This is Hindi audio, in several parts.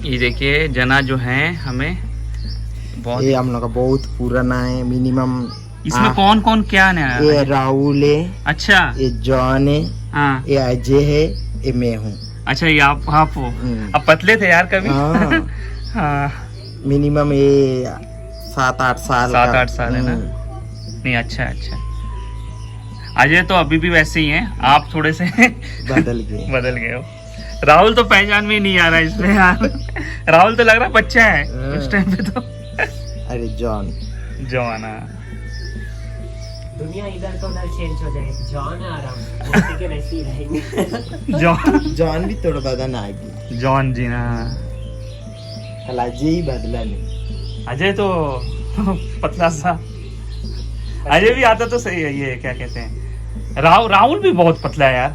ये देखिए जना जो है हमें बहुत, ये हम लोग का बहुत पुराना है, मिनिमम। इसमें कौन कौन क्या है? ये राहुल है, अच्छा, ये जॉन है, हाँ, ये अजय है, ये मैं हूँ। अच्छा ये आप हो। अब पतले थे यार कभी। हाँ। हाँ, मिनिमम ये 7-8 साल 7-8 साल है ना। नहीं अच्छा है, अच्छा। अजय तो अभी भी वैसे ही हैं, आप थोड़े से बदल गए। बदल गए हो। राहुल तो पहचान में नहीं आ रहा है इसमें यार। राहुल तो लग रहा बच्चा है उस टाइम पे तो। अरे जॉन, जॉन, दुनिया इधर तो उधर चेंज हो जाएगी। जॉन आराम मोती के वैसे ही रहेंगे। जॉन भी थोड़ा बदन आ गया। जॉन जी ना, कल अजय ही बदला नहीं। अजय तो पतला सा। अजय भी आता तो सही है। ये क्या कहते हैं, राहुल भी बहुत पतला है यार।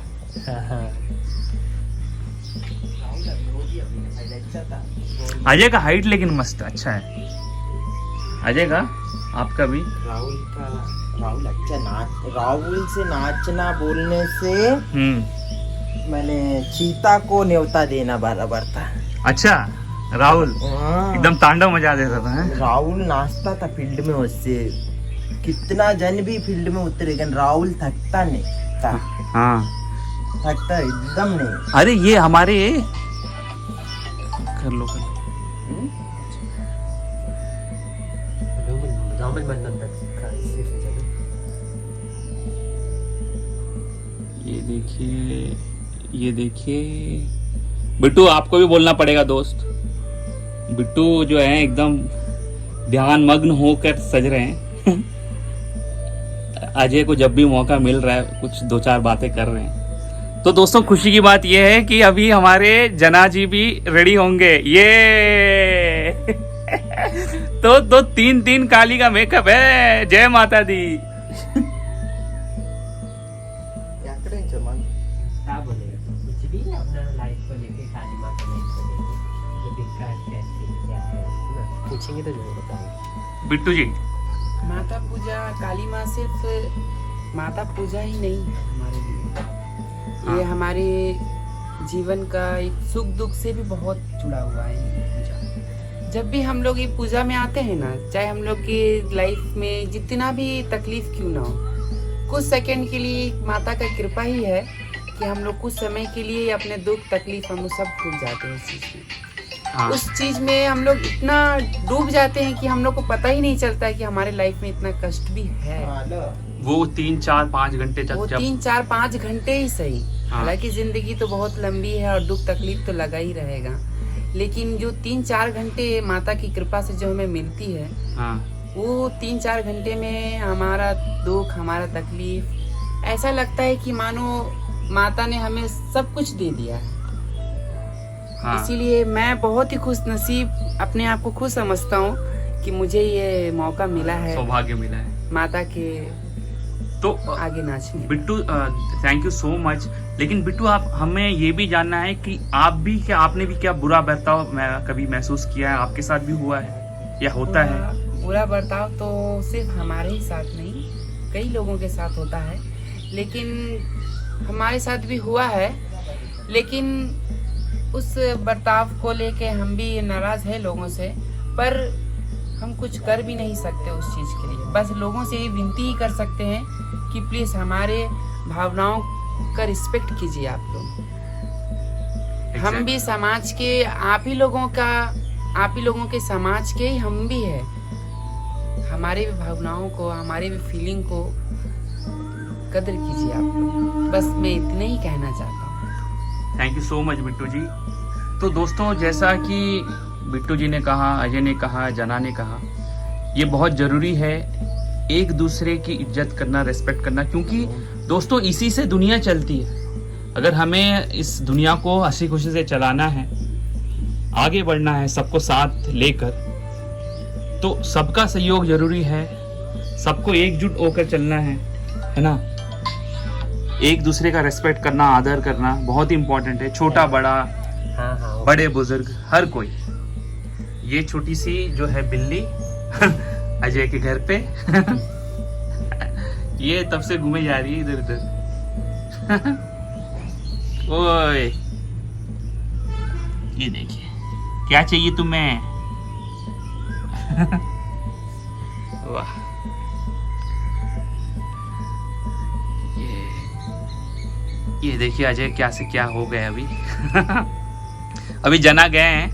अजय का हाइट लेकिन मस्त अच्छा है। अजय का, आपका भी। राहुल अच्छा राहुल से नाचना बोलने से मैंने चीता को न्योता देना बराबर था। अच्छा, राहुल एकदम तांडव मचा देता था है? राहुल नाचता था फील्ड में, उससे कितना जन भी फील्ड में उतरे, लेकिन राहुल थकता नहीं था। हाँ, थकता एकदम नहीं। अरे ये हमारे कर लो ये देखिए बिट्टू, आपको भी बोलना पड़ेगा दोस्त। बिट्टू जो है एकदम ध्यान मग्न होकर सज रहे हैं। अजय को जब भी मौका मिल रहा है कुछ 2-4 बातें कर रहे हैं। तो दोस्तों खुशी की बात यह है कि अभी हमारे जना जी भी रेडी होंगे। ये तो 3 काली का मेकअप है। जय माता दी। पूछेंगे तो जरूर बताएंगे। बिट्टू जी, माता पूजा, काली माँ सिर्फ माता पूजा ही नहीं है हमारे लिए। ये हमारे जीवन का एक सुख दुख से भी बहुत जुड़ा हुआ है ये पूजा। जब भी हम लोग ये पूजा में आते हैं ना, चाहे हम लोग की लाइफ में जितना भी तकलीफ क्यों ना हो, कुछ सेकंड के लिए माता का कृपा ही है कि हम लोग कुछ समय के लिए अपने दुख तकलीफ हम लोग सब भूल जाते हैं उस चीज में। हाँ। उस चीज में हम लोग इतना डूब जाते हैं कि हम लोग को पता ही नहीं चलता है कि हमारे लाइफ में इतना कष्ट भी है। वो 3-4-5 घंटे तक, वो जब 3-4-5 घंटे ही सही। हाँ। हालांकि जिंदगी तो बहुत लंबी है और दुख तकलीफ तो लगा ही रहेगा, लेकिन जो 3-4 घंटे माता की कृपा से जो हमें मिलती है, हाँ, वो 3-4 घंटे में हमारा दुख, हमारा तकलीफ ऐसा लगता है कि मानो माता ने हमें सब कुछ दे दिया है। हाँ। इसीलिए मैं बहुत ही खुश नसीब अपने आप को खुश समझता हूँ कि मुझे ये मौका मिला है, सौभाग्य मिला है माता के तो आगे नाचने। Bittu thank you so much. लेकिन बिट्टू, आप हमें ये भी जानना है कि आपने भी क्या बुरा बर्ताव कभी महसूस किया है? आपके साथ भी हुआ है या होता है? बुरा बर्ताव तो सिर्फ हमारे ही साथ नहीं, कई लोगों के साथ होता है, लेकिन हमारे साथ भी हुआ है। लेकिन उस बर्ताव को लेके हम भी नाराज है लोगों से, पर हम कुछ कर भी नहीं सकते उस चीज के लिए। बस लोगों से ये विनती ही कर सकते हैं कि प्लीज हमारे भावनाओं का रिस्पेक्ट कीजिए आप लोग। हम भी समाज के आप ही लोगों के समाज के ही हम भी है। हमारे भी भावनाओं को, हमारे भी फीलिंग को कदर कीजिए आप लोग। बस मैं इतने ही कहना चाहता हूँ। Thank you so much Bittu ji. तो दोस्तों, जैसा कि बिट्टू जी ने कहा, अजय ने कहा, जना ने कहा, ये बहुत ज़रूरी है एक दूसरे की इज्जत करना, रेस्पेक्ट करना, क्योंकि दोस्तों इसी से दुनिया चलती है। अगर हमें इस दुनिया को हंसी खुशी से चलाना है, आगे बढ़ना है सबको साथ लेकर, तो सबका सहयोग जरूरी है। सबको एकजुट होकर चलना है ना। एक दूसरे का रेस्पेक्ट करना, आदर करना बहुत इंपॉर्टेंट है। छोटा बड़ा, बड़े बुजुर्ग, हर कोई। ये छोटी सी जो है बिल्ली अजय के घर पे ये तब से घूमे जा रही है इधर उधर। ओए, ये देखिए क्या चाहिए तुम्हें? वाह, ये देखिए अजय क्या से क्या हो गया अभी। अभी जना गए हैं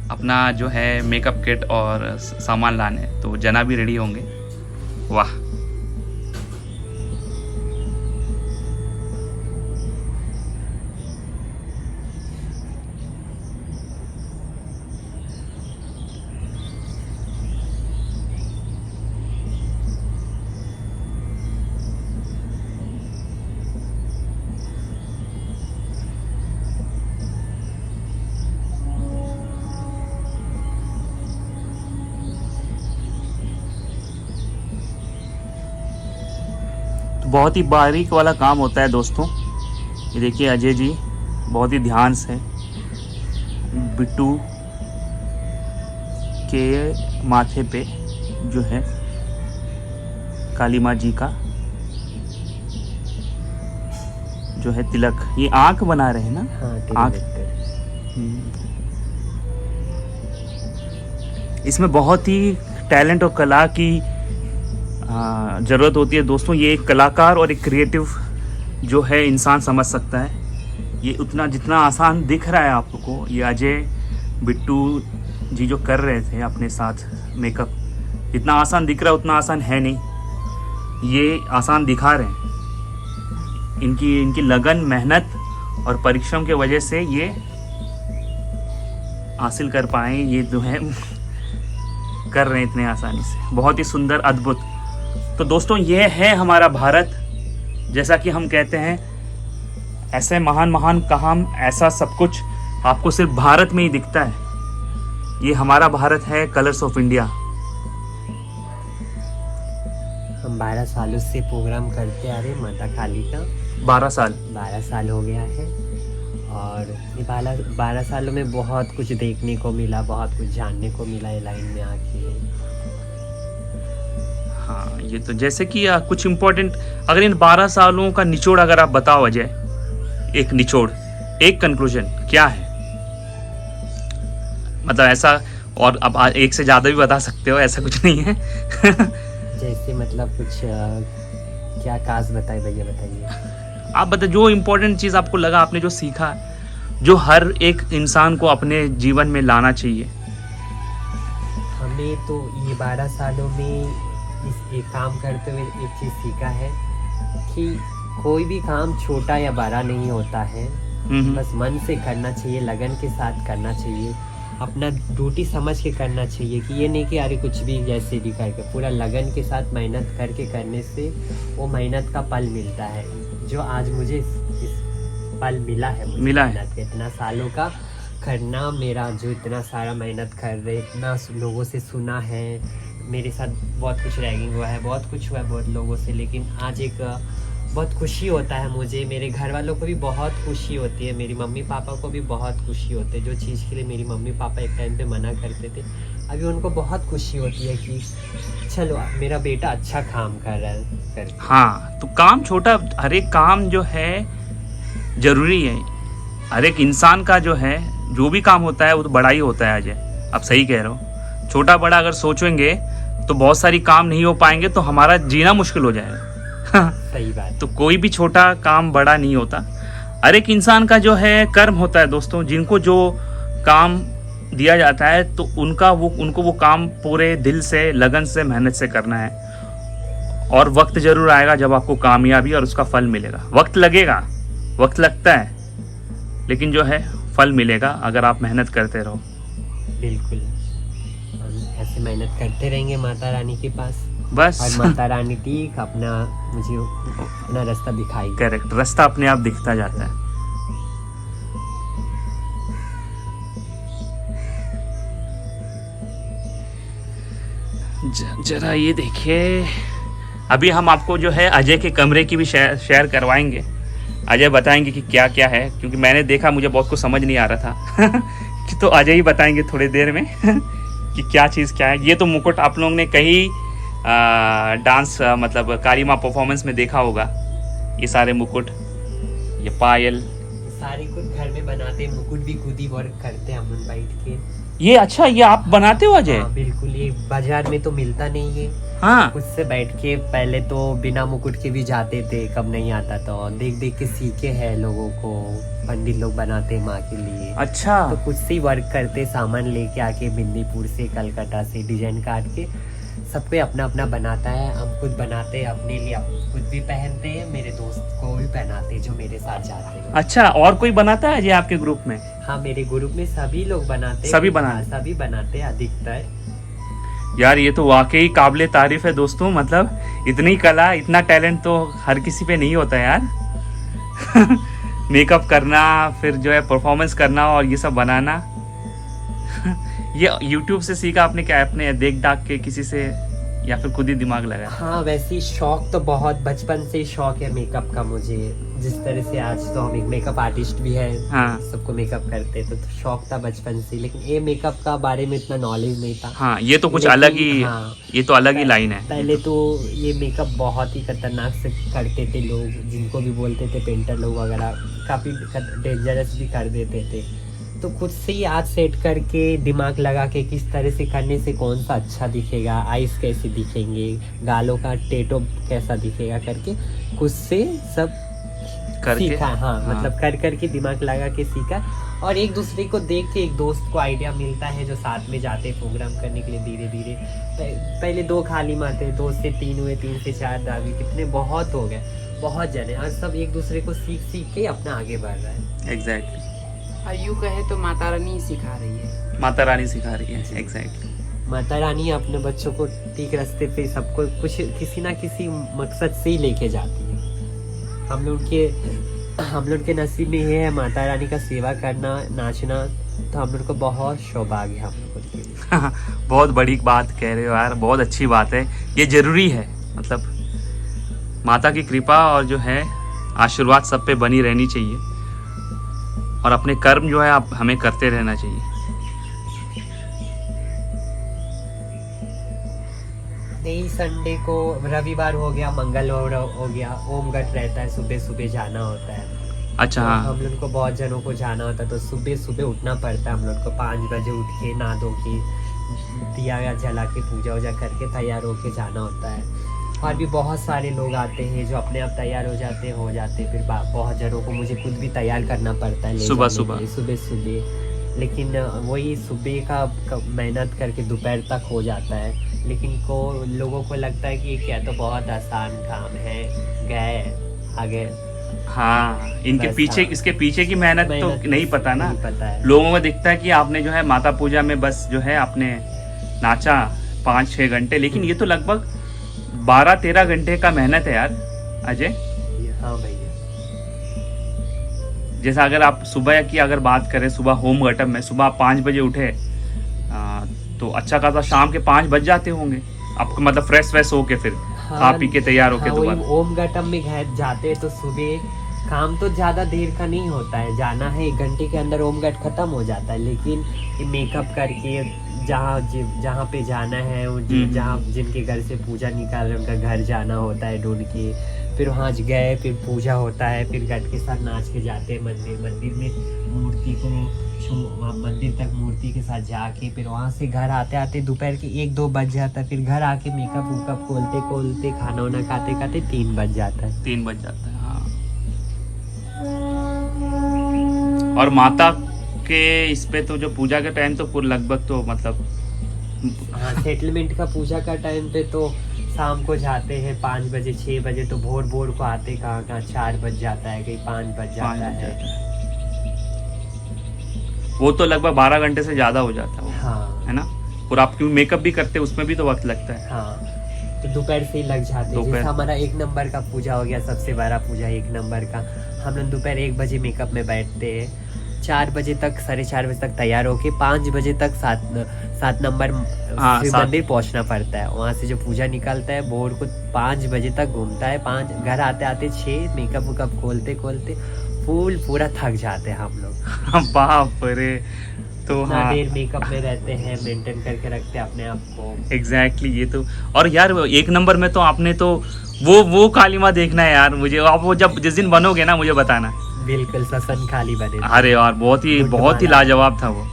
अपना जो है मेकअप किट और सामान लाने, तो जना भी रेडी होंगे। वाह, बहुत ही बारीक वाला काम होता है दोस्तों। ये देखिए अजय जी बहुत ही ध्यान से बिट्टू के माथे पे जो है काली माँ जी का जो है तिलक, ये आंख बना रहे हैं ना? हाँ, आंख। इसमें बहुत ही टैलेंट और कला की ज़रूरत होती है दोस्तों। ये एक कलाकार और एक क्रिएटिव जो है इंसान समझ सकता है। ये उतना जितना आसान दिख रहा है आपको, ये अजय बिट्टू जी जो कर रहे थे अपने साथ मेकअप, जितना आसान दिख रहा है उतना आसान है नहीं। ये आसान दिखा रहे हैं। इनकी लगन, मेहनत और परिश्रम के वजह से ये हासिल कर पाए। ये जो है कर रहे हैं इतने आसानी से, बहुत ही सुंदर, अद्भुत। तो दोस्तों ये है हमारा भारत। जैसा कि हम कहते हैं ऐसे महान महान काम, ऐसा सब कुछ आपको सिर्फ भारत में ही दिखता है। ये हमारा भारत है, कलर्स ऑफ इंडिया। हम 12 सालों से प्रोग्राम करते आ रहे माता काली का। 12 साल हो गया है, और ये 12 सालों में बहुत कुछ देखने को मिला, बहुत कुछ जानने को मिला ये लाइन में आके। हाँ, ये तो जैसे कि कुछ इम्पोर्टेंट, अगर इन 12 सालों का निचोड़ अगर आप बताओ अजय, एक निचोड़, एक कंक्लूजन क्या है? मतलब ऐसा, और अब एक से ज़्यादा भी बता सकते हो, ऐसा कुछ नहीं है। जैसे मतलब कुछ क्या खास बताए भैया, बताइए आप बताइए जो इम्पोर्टेंट चीज़ आपको लगा, आपने जो सीखा, जो हर एक इंसान को अपने जीवन में लाना चाहिए। हमें तो ये 12 सालों में एक काम करते हुए एक चीज़ सीखा है कि कोई भी काम छोटा या बड़ा नहीं होता है। बस मन से करना चाहिए, लगन के साथ करना चाहिए, अपना ड्यूटी समझ के करना चाहिए। कि ये नहीं कि अरे कुछ भी जैसे भी करके, पूरा लगन के साथ मेहनत करके करने से वो मेहनत का फल मिलता है। जो आज मुझे इस पल मिला है, मेहनत इतना सालों का करना, मेरा जो इतना सारा मेहनत कर रहे, इतना लोगों से सुना है, मेरे साथ बहुत कुछ रैगिंग हुआ है, बहुत कुछ हुआ है बहुत लोगों से, लेकिन आज एक बहुत खुशी होता है मुझे। मेरे घर वालों को भी बहुत खुशी होती है, मेरी मम्मी पापा को भी बहुत खुशी होती है। जो चीज़ के लिए मेरी मम्मी पापा एक टाइम पे मना करते थे, अभी उनको बहुत खुशी होती है कि चलो मेरा बेटा अच्छा काम कर रहा है। हाँ, तो काम छोटा, हर एक काम जो है ज़रूरी है। हर एक इंसान का जो है, जो भी काम होता है वो तो बड़ा ही होता है अजय, आप सही कह रहे हो। छोटा बड़ा अगर सोचेंगे तो बहुत सारी काम नहीं हो पाएंगे, तो हमारा जीना मुश्किल हो जाएगा। सही बात। तो कोई भी छोटा काम बड़ा नहीं होता, हर एक इंसान का जो है कर्म होता है दोस्तों। जिनको जो काम दिया जाता है तो उनको वो काम पूरे दिल से, लगन से, मेहनत से करना है। और वक्त जरूर आएगा जब आपको कामयाबी और उसका फल मिलेगा। वक्त लगेगा, वक्त लगता है, लेकिन जो है फल मिलेगा अगर आप मेहनत करते रहो। बिल्कुल, हम ऐसे मेहनत करते रहेंगे माता रानी के पास, बस। और माता रानी ठीक मुझे अपना रास्ता दिखाई। करेक्ट, रास्ता अपने आप दिखता जाता है। जरा ये देखिए, अभी हम आपको जो है अजय के कमरे की भी शेयर करवाएंगे। अजय बताएंगे कि क्या क्या है, क्योंकि मैंने देखा, मुझे बहुत कुछ समझ नहीं आ रहा था। तो अजय ही बताएंगे थोड़ी देर में कि क्या चीज़ क्या है। ये तो मुकुट आप लोगों ने कहीं डांस मतलब काली माँ परफॉर्मेंस में देखा होगा। ये सारे मुकुट, ये पायल, सारी कुछ घर में बनाते, मुकुट भी खुद ही वर्क करते हैं हम लोग बैठ के। ये अच्छा, ये आप बनाते हो अजय? हाँ बिल्कुल, ये बाजार में तो मिलता नहीं है। हाँ खुद से बैठ के, पहले तो बिना मुकुट के भी जाते थे, कब नहीं आता तो देख देख के सीखे हैं लोगों को, पंडित लोग बनाते हैं माँ के लिए। अच्छा, तो खुद से ही वर्क करते, सामान लेके आके बिंदीपुर से, कलकत्ता से डिजाइन काट के सबको अपना अपना बनाता है। हम खुद बनाते हैं अपने लिए, खुद भी पहनते हैं, मेरे दोस्त को भी पहनाते हैं जो मेरे साथ जाते हैं। अच्छा, और कोई बनाता है अजय आपके ग्रुप में? हाँ मेरे ग्रुप में सभी लोग बनाते हैं। सभी बनाते? सभी बनाते हैं अधिकतर। यार ये तो वाकई काबिले तारीफ है दोस्तों, मतलब इतनी कला, इतना टैलेंट तो हर किसी पे नहीं होता यार। मेकअप करना, फिर जो है परफॉर्मेंस करना और ये सब बनाना। ये YouTube से सीखा आपने क्या? अपने देख दाख के किसी से, या फिर खुद ही दिमाग लगाया? हाँ वैसे शौक तो बहुत बचपन से ही शौक है मेकअप का मुझे। जिस तरह से आज तो हम एक मेकअप आर्टिस्ट भी है, हाँ सबको मेकअप करते, तो शौक था बचपन से। लेकिन ये मेकअप का बारे में इतना नॉलेज नहीं था। हाँ, ये तो कुछ लेकिन, अलग ही, हाँ, ये तो अलग ही लाइन है। पहले तो ये मेकअप बहुत ही खतरनाक से करते थे लोग, जिनको भी बोलते थे पेंटर लोग वगैरह, काफी डेंजरस भी कर देते थे। तो खुद से ही आज सेट करके, दिमाग लगा के किस तरह से करने से कौन सा अच्छा दिखेगा, आइस कैसे दिखेंगे, गालों का टेटो कैसा दिखेगा करके खुद से सब सीखा। हाँ मतलब कर करके दिमाग लगा के सीखा। और एक दूसरे को देख के एक दोस्त को आइडिया मिलता है जो साथ में जाते हैं प्रोग्राम करने के लिए। धीरे धीरे पहले 2 खाली माते, 2 से 3 हुए, 3 से 4 दावी, कितने बहुत हो गए, बहुत जने। आज सब एक दूसरे को सीख सीख के अपना आगे बढ़ रहा है। एग्जैक्टली। और यूँ कहे तो माता रानी ही सिखा रही है। माता रानी सिखा रही है, एग्जैक्टली। माता रानी अपने बच्चों को ठीक रास्ते पे, सबको कुछ किसी ना किसी मकसद से ही लेके जाती है। हम लोग के नसीब में ये है माता रानी का सेवा करना, नाचना, तो हम लोग को बहुत सौभाग्य है हम लोगों के लिए। बहुत बड़ी बात कह रहे हो यार, बहुत अच्छी बात है, ये जरूरी है। मतलब माता की कृपा और जो है आशीर्वाद सब पे बनी रहनी चाहिए, और अपने कर्म जो है आप हमें करते रहना चाहिए। यही संडे को, रविवार हो गया, मंगलवार हो गया, ओमगढ़ रहता है, सुबह सुबह जाना होता है। अच्छा, तो हाँ। हम लोग को बहुत जनों को जाना होता है, तो सुबह सुबह उठना पड़ता है हम लोग को। 5 बजे उठ के, नहा धो के, दिया जला के, पूजा वूजा करके तैयार होके जाना होता है। और भी बहुत सारे लोग आते हैं जो अपने आप तैयार हो जाते फिर बहुत जनों को मुझे खुद भी तैयार करना पड़ता है सुबह सुबह। लेकिन वही सुबह का मेहनत करके दोपहर तक हो जाता है। लेकिन लोगों को लगता है कि ये क्या तो बहुत आसान काम है, गए आगे। हाँ, इनके बस, पीछे, हाँ। इसके पीछे की मेहनत तो नहीं पता ना। नहीं पता है। लोगों को दिखता है कि आपने जो है माता पूजा में बस जो है आपने नाचा 5-6 घंटे, लेकिन ये तो लगभग 12-13 घंटे का मेहनत है यार अजय। हाँ भैया। जैसा अगर आप सुबह की अगर बात करें, सुबह होम घटम में सुबह 5 बजे उठे, तो अच्छा खासा शाम के 5 बज जाते होंगे आपको, मतलब फ्रेश होके फिर खा पी के तैयार होके दोबारा ओम घटम में जाते हैं। तो सुबह काम तो ज्यादा देर का नहीं होता है, जाना है 1 घंटे के अंदर ओम घट खत्म हो जाता है। लेकिन मेकअप करके जहाँ पे जाना है, जहाँ जिनके घर से पूजा निकाल रहे उनका घर जाना होता है ढूंढ के, फिर वहाँ गए, फिर पूजा होता है, फिर घट के साथ नाच के जाते हैं मंदिर में, मूर्ति को मंदिर तक मूर्ति के साथ जाके, फिर वहाँ से घर आते आते दोपहर के 1-2 बज जाता है। फिर घर आके मेकअप वूकअप खोलते खाना वाना खाते 3 बज जाता है। 3 बज जाता है, हाँ। और माता के इस पे तो जो पूजा का टाइम तो पूरा लगभग तो मतलब, हाँ सेटलमेंट का पूजा का टाइम पे तो शाम को जाते हैं 5 बजे 6 बजे, तो भोर को आते कहाँ 4 बज जाता है, कहीं 5 बज जाता है। वो तो लगभग 12 घंटे से ज्यादा हो जाता है। हाँ है ना। और आप क्यों मेकअप भी करते हैं उसमें भी तो वक्त लगता है। हाँ, तो दोपहर से ही लग जाते हैं। जैसे हमारा 1 नंबर का पूजा हो गया, सबसे बड़ा पूजा 1 नंबर का, हम लोग दोपहर 1 बजे मेकअप में बैठते हैं, 4 बजे तक 4:30 बजे तक तैयार होके 5 बजे तक 7 नंबर मंदिर पहुंचना पड़ता है। वहाँ से जो पूजा निकलता है भोर को 5 बजे तक घूमता है, 5 घर आते आते 6, मेकअप वूकअप खोलते पूरा थक जाते हैं हम लोग। बाप रे। तो हाँ, देर मेकअप में रहते हैं, मेंटेन करके रखते हैं अपने आप को। एग्जैक्टली ये तो। और यार 1 नंबर में तो आपने तो वो काली माँ देखना है यार मुझे। आप वो जब जिस दिन बनोगे ना मुझे बताना। बिल्कुल ससन खाली बने थे। अरे यार बहुत ही गुटमाला। लाजवाब था वो।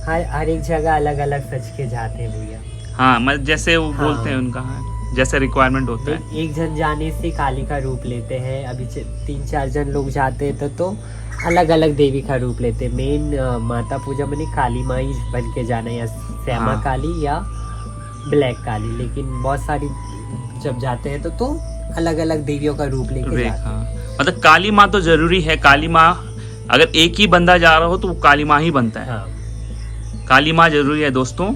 हर एक जगह अलग अलग सच के जाते हैं भैया। हाँ मतलब जैसे वो हाँ। बोलते हैं उनका, हाँ, जैसे रिक्वायरमेंट होता है। एक जन जाने से काली का रूप लेते हैं, अभी 3-4 जन लोग जाते हैं तो अलग अलग देवी का रूप लेते हैं। मेन माता पूजा में काली माँ ही बन के जाना, या श्यामा हाँ। काली या ब्लैक काली, लेकिन बहुत सारी जब जाते हैं तो अलग अलग देवियों का रूप लेके जाते हैं। हाँ। मतलब काली माँ तो जरूरी है। काली माँ अगर एक ही बंदा जा रहा हो तो वो काली माँ ही बनता है। हाँ। काली माँ जरूरी है दोस्तों।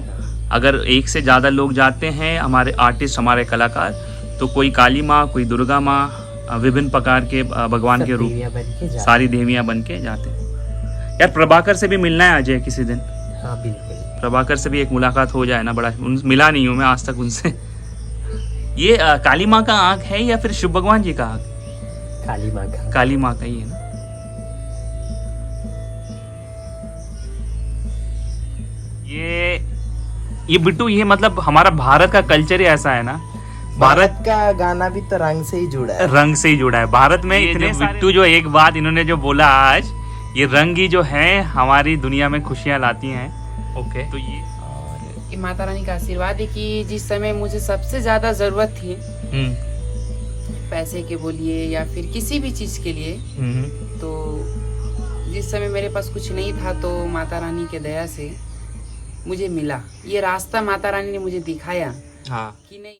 अगर एक से ज़्यादा लोग जाते हैं, हमारे आर्टिस्ट, हमारे कलाकार, तो कोई काली माँ, कोई दुर्गा माँ, विभिन्न प्रकार के भगवान के सब रूप, देवियाँ बन के जाते सारी देवियाँ बन के जाते हैं। यार प्रभाकर से भी मिलना है अजय किसी दिन। हैं। हाँ बिल्कुल। प्रभाकर से भी एक मुलाकात हो जाए ना, बड़ा मिला नहीं हूँ मैं आज तक उनसे। ये काली माँ का आँख है या फिर शिव भगवान जी का आँख? काली माँ का। काली माँ का ही है ना। ये बिट्टू, ये मतलब हमारा भारत का कल्चर ही ऐसा है ना। भारत का गाना भी तो रंग से ही जुड़ा है। रंग से ही जुड़ा है भारत में। इतने बिट्टू जो एक बात इन्होंने जो बोला आज, ये रंग ही जो है हमारी दुनिया में खुशियां लाती हैं। ओके, तो ये माता रानी का आशीर्वाद है कि जिस समय मुझे सबसे ज्यादा जरूरत थी, पैसे के बोलिए या फिर किसी भी चीज के लिए, तो जिस समय मेरे पास कुछ नहीं था तो माता रानी के दया से मुझे मिला। ये रास्ता माता रानी ने मुझे दिखाया हाँ। कि नहीं।